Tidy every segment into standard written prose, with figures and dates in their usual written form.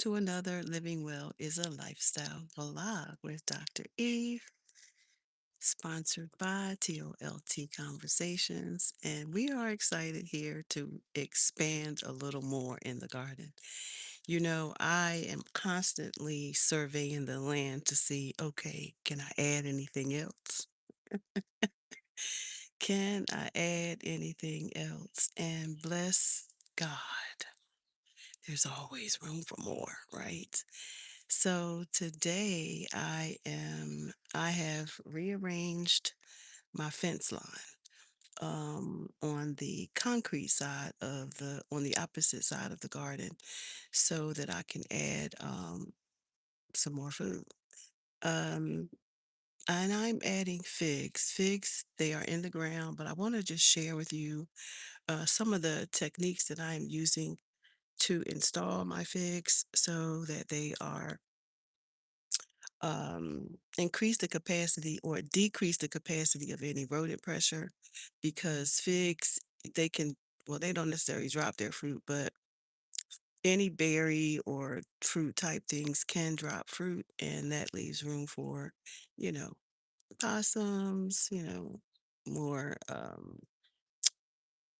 to another Living Well is a Lifestyle vlog with Dr. Eve, sponsored by TOLT Conversations. And we are excited here to expand a little more in the garden. You know, I am constantly surveying the land to see, okay, can I add anything else? Can I add anything else? And bless God, there's always room for more, right? So today I have rearranged my fence line on the concrete side of on the opposite side of the garden so that I can add some more food. Um, and I'm adding figs. Figs, they are in the ground, but I want to just share with you some of the techniques that I'm using to install my figs so that they are increase the capacity or decrease the capacity of any rodent pressure because figs, they can, well, they don't necessarily drop their fruit, but any berry or fruit type things can drop fruit, and that leaves room for, you know, possums, more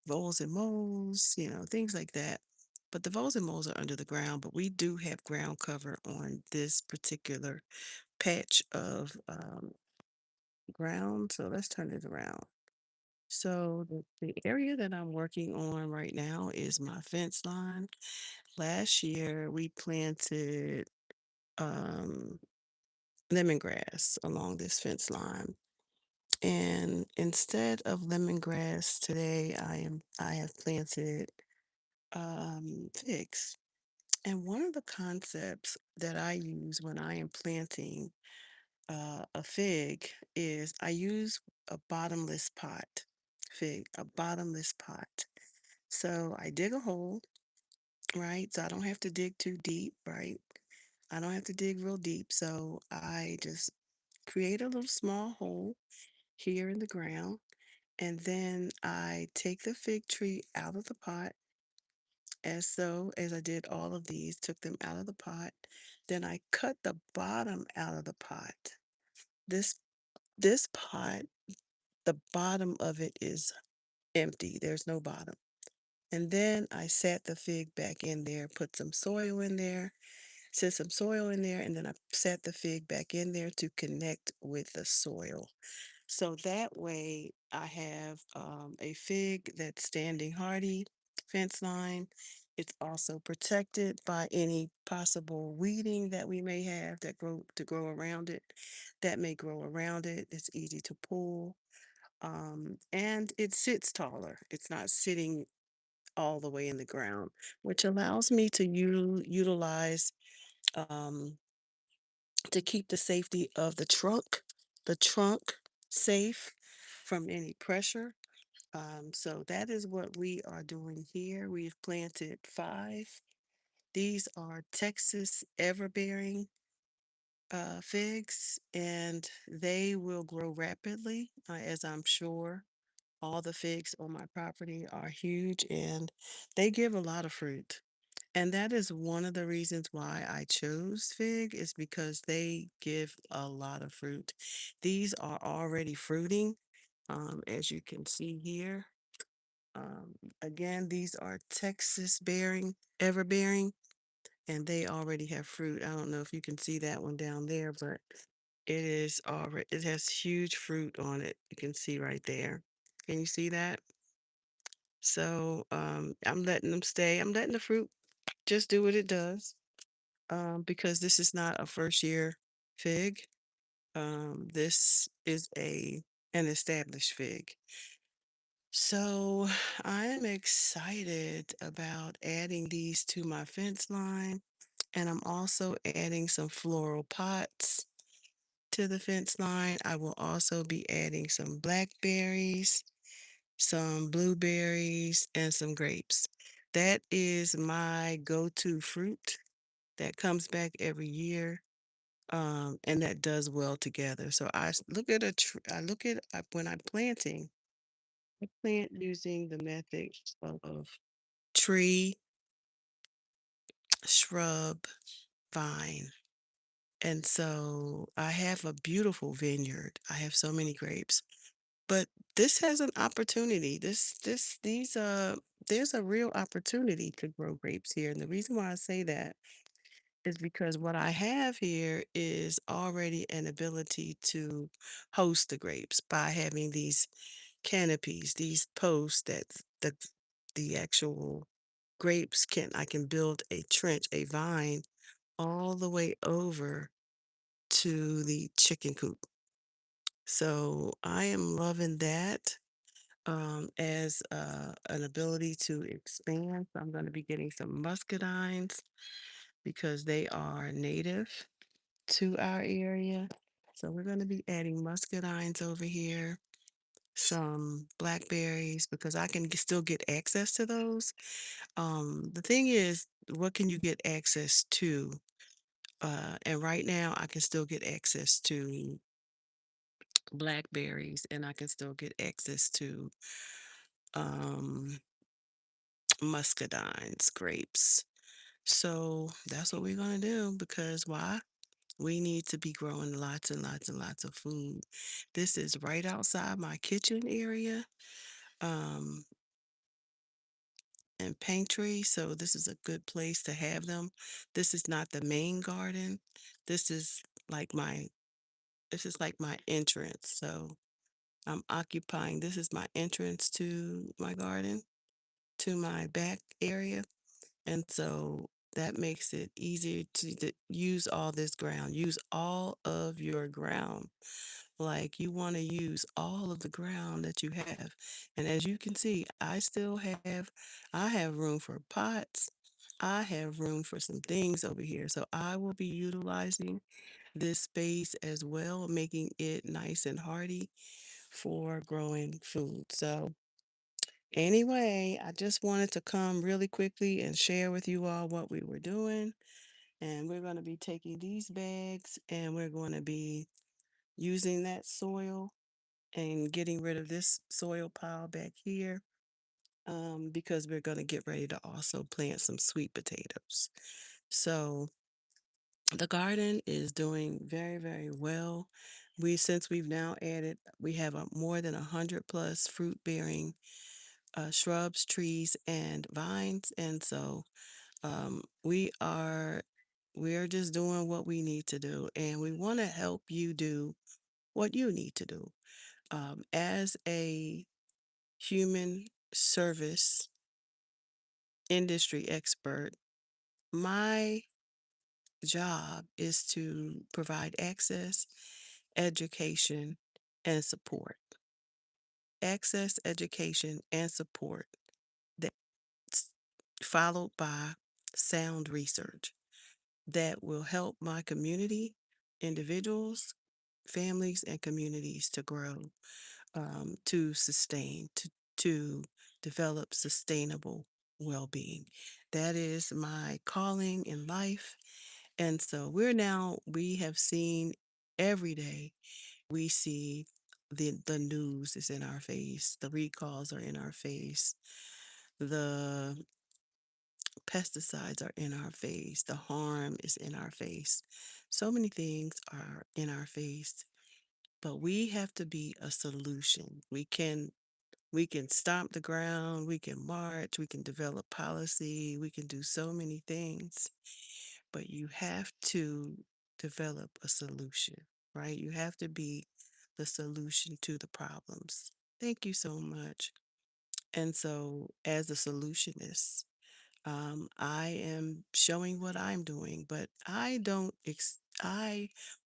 voles and moles, things like that. But the voles and moles are under the ground, but we do have ground cover on this particular patch of ground. So let's turn it around. So the area that I'm working on right now is my fence line. Last year we planted um, lemongrass along this fence line. And instead of lemongrass today, I have planted figs. And one of the concepts that I use when I am planting a fig is I use a bottomless pot fig, a bottomless pot. So I dig a hole, right? So I don't have to dig too deep, right? I don't have to dig real deep. So I just create a little small hole here in the ground. And then I take the fig tree out of the pot as I did all of these, took them out of the pot. Then I cut the bottom out of the pot. This this pot, the bottom of it is empty. There's no bottom. And then I sat the fig back in there, put some soil in there, set some soil in there, and then I sat the fig back in there to connect with the soil. So that way I have a fig that's standing hardy, fence line. It's also protected by any possible weeding that we may have that grow around it, that may grow around it. It's easy to pull. And it sits taller. It's not sitting all the way in the ground, which allows me to utilize um, to keep the safety of the trunk safe from any pressure. So that is what we are doing here. We've planted five. These are Texas everbearing figs, and they will grow rapidly, as I'm sure all the figs on my property are huge and they give a lot of fruit. And that is one of the reasons why I chose fig is because they give a lot of fruit. These are already fruiting, as you can see here. Um, Again, these are Texas everbearing, and they already have fruit. I don't know if you can see that one down there, but it has huge fruit on it. You can see right there. Can you see that? So I'm letting them stay. I'm letting the fruit just do what it does because this is not a first year fig. This is an established fig. So I am excited about adding these to my fence line, and I'm also adding some floral pots to the fence line. I will also be adding some blackberries, some blueberries, and some grapes. That is my go-to fruit that comes back every year. And that does well together. So look at when I'm planting, I plant using the method of tree shrub vine. And so I have a beautiful vineyard. I have so many grapes. But this has an opportunity. There's a real opportunity to grow grapes here. And the reason why I say that is because what I have here is already an ability to host the grapes by having these canopies, these posts that the actual grapes can I can build a trench, a vine all the way over to the chicken coop. So I am loving that as an ability to expand. So I'm going to be getting some muscadines because they are native to our area. So we're going to be adding muscadines over here, some blackberries because I can still get access to those. The thing is, what can you get access to? And right now, I can still get access to blackberries and I can still get access to um, muscadines, grapes. So that's what we're going to do because why? We need to be growing lots and lots and lots of food. This is right outside my kitchen area um, and pantry. So this is a good place to have them. This is not the main garden. This is like my this is like my entrance. So I'm occupying this is my entrance to my garden, to my back area. And so that makes it easier to use all this ground. Use all of your ground. Like you want to use all of the ground that you have. And as you can see, I have room for pots. I have room for some things over here. So I will be utilizing this space as well, making it nice and hardy for growing food. So anyway, I just wanted to come really quickly and share with you all what we were doing. And we're going to be taking these bags and we're going to be using that soil and getting rid of this soil pile back here because we're going to get ready to also plant some sweet potatoes. So the garden is doing very, very well. Since we've now added, we have more than 100 plus fruit bearing shrubs, trees, and vines. And so um, we are we're just doing what we need to do, and we want to help you do what you need to do. As a human service industry expert, my job is to provide access, education, and support. Access, education, and support that's followed by sound research that will help my community, individuals, families, and communities to grow, to sustain, to develop sustainable well being. That is my calling in life. And so we have seen every day, we see the news is in our face, the recalls are in our face, the pesticides are in our face, the harm is in our face. So many things are in our face, but we have to be a solution. We can stomp the ground, we can march, we can develop policy, we can do so many things, but you have to develop a solution, right? You have to be the solution to the problems. Thank you so much. And so, as a solutionist, I am showing what I'm doing, but I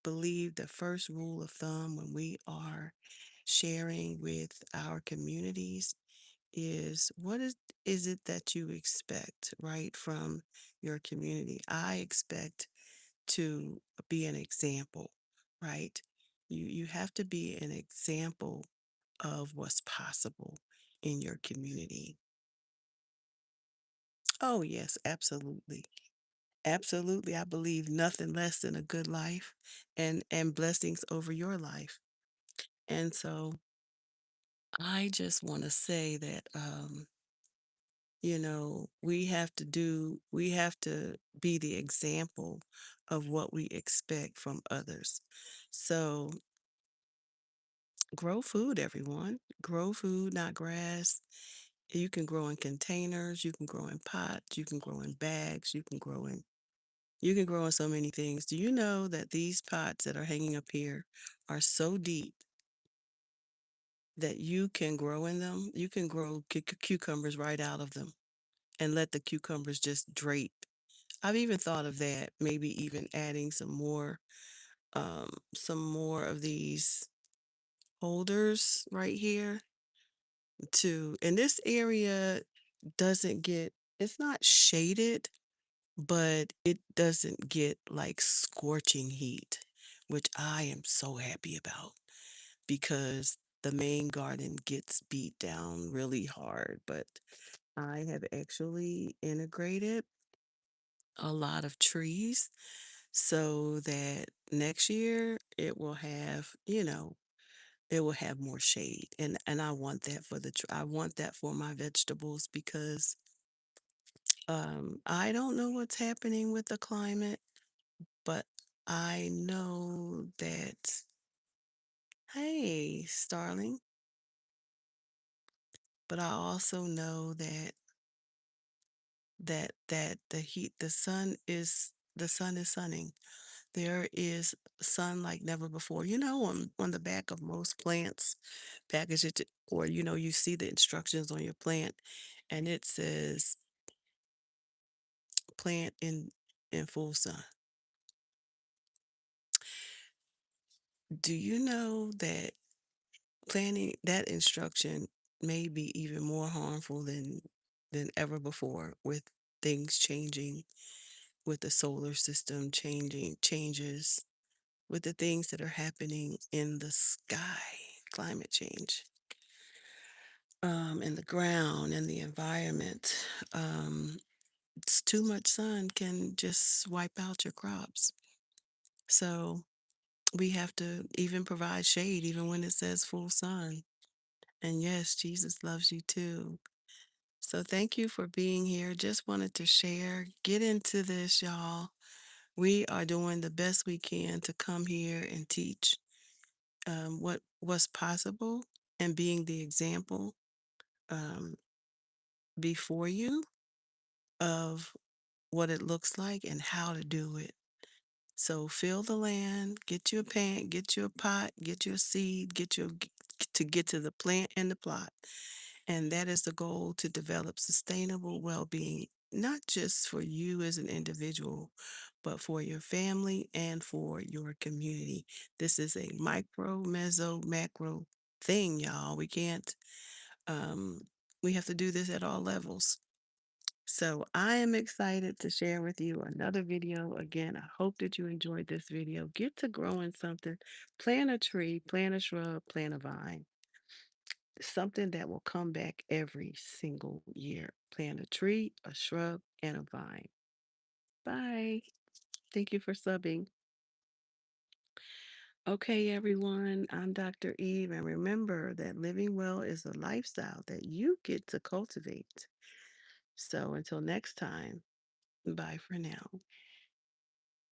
believe the first rule of thumb when we are sharing with our communities is is it that you expect, right, from your community? I expect to be an example, right? You have to be an example of what's possible in your community. Oh, yes, absolutely. Absolutely. I believe nothing less than a good life and blessings over your life. And so I just want to say that we have to be the example of what we expect from others. So grow food, everyone. Grow food, not grass. You can grow in containers, you can grow in pots, you can grow in bags, you can grow in so many things. Do you know that these pots that are hanging up here are so deep that you can grow in them? You can grow cucumbers right out of them and let the cucumbers just drape. I've even thought of that, maybe even adding some more of these holders right here too. And this area doesn't get, it's not shaded, but it doesn't get like scorching heat, which I am so happy about because the main garden gets beat down really hard. But I have actually integrated a lot of trees so that next year it will have more shade. And I want that for I want that for my vegetables because I don't know what's happening with the climate, but I know that, hey, Starling, but I also know that the sun is sunning. There is sun like never before. On the back of most plants, packaged or you see the instructions on your plant and it says plant in full sun. Do you know that planting that instruction may be even more harmful than ever before with things changing, with the solar system changes, with the things that are happening in the sky, climate change, in the ground, in the environment. It's too much sun can just wipe out your crops. So we have to even provide shade, even when it says full sun. And yes, Jesus loves you too. So thank you for being here. Just wanted to share. Get into this, y'all. We are doing the best we can to come here and teach what's possible and being the example um, before you of what it looks like and how to do it. So fill the land, get you a pan, get you a pot, get your seed, to get to the plant and the plot. And that is the goal, to develop sustainable well-being, not just for you as an individual, but for your family and for your community. This is a micro, meso, macro thing, y'all. Um, we have to do this at all levels. So I am excited to share with you another video. Again, I hope that you enjoyed this video. Get to growing something. Plant a tree, plant a shrub, plant a vine. Something that will come back every single year. Plant a tree, a shrub, and a vine. Bye. Thank you for subbing. Okay, everyone, I'm Dr. Eve, and remember that living well is a lifestyle that you get to cultivate. So until next time, bye for now.